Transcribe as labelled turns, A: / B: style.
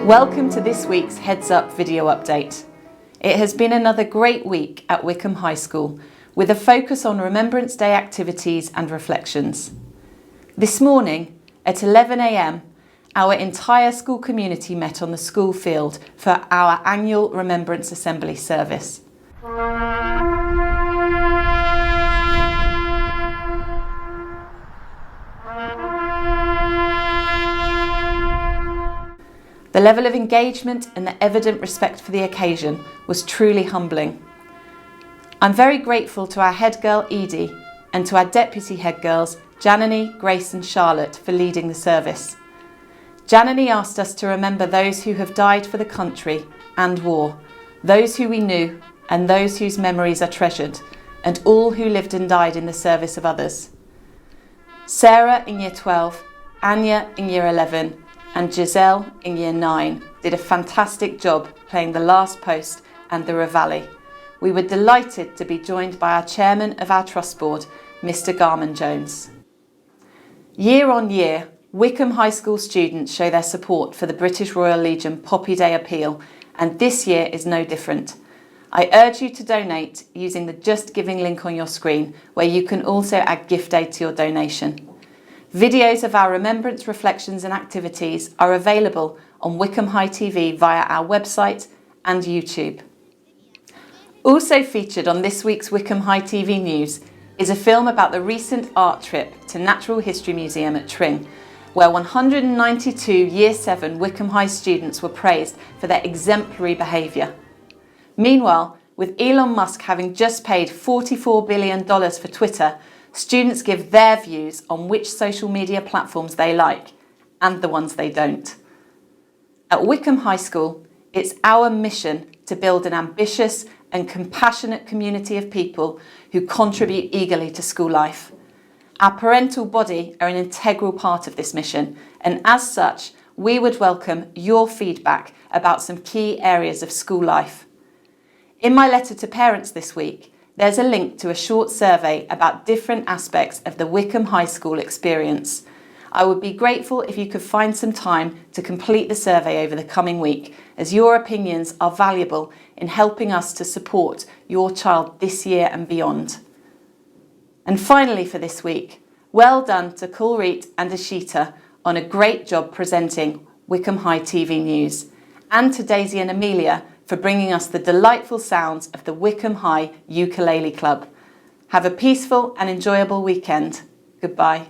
A: Welcome to this week's Heads Up video update. It has been another great week at Wycombe High School with a focus on Remembrance Day activities and reflections. This morning at 11 a.m, our entire school community met on the school field for our annual Remembrance Assembly service. The level of engagement and the evident respect for the occasion was truly humbling. I'm very grateful to our head girl Edie and to our deputy head girls Janani, Grace and Charlotte for leading the service. Janani asked us to remember those who have died for the country and war, those who we knew and those whose memories are treasured, and all who lived and died in the service of others. Sarah in Year 12, Anya in Year 11 and Giselle in Year 9 did a fantastic job playing the last post and the reveille. We were delighted to be joined by our chairman of our trust board, Mr. Garman Jones. Year on year, Wycombe High School students show their support for the British Royal Legion Poppy Day appeal, and this year is no different. I urge you to donate using the Just Giving link on your screen, where you can also add gift aid to your donation. Videos of our remembrance reflections and activities are available on Wycombe High TV via our website and YouTube. Also featured on this week's Wycombe High TV news is a film about the recent art trip to Natural History Museum at Tring, where 192 Year 7 Wycombe High students were praised for their exemplary behaviour. Meanwhile, with Elon Musk having just paid $44 billion for Twitter, students give their views on which social media platforms they like and the ones they don't. At Wycombe High School, it's our mission to build an ambitious and compassionate community of people who contribute eagerly to school life. Our parental body are an integral part of this mission, and as such, we would welcome your feedback about some key areas of school life. In my letter to parents this week, there's a link to a short survey about different aspects of the Wycombe High School experience. I would be grateful if you could find some time to complete the survey over the coming week, as your opinions are valuable in helping us to support your child this year and beyond. And finally for this week, well done to Kulreet and Ashita on a great job presenting Wycombe High TV News, and to Daisy and Amelia for bringing us the delightful sounds of the Wycombe High Ukulele Club. Have a peaceful and enjoyable weekend. Goodbye.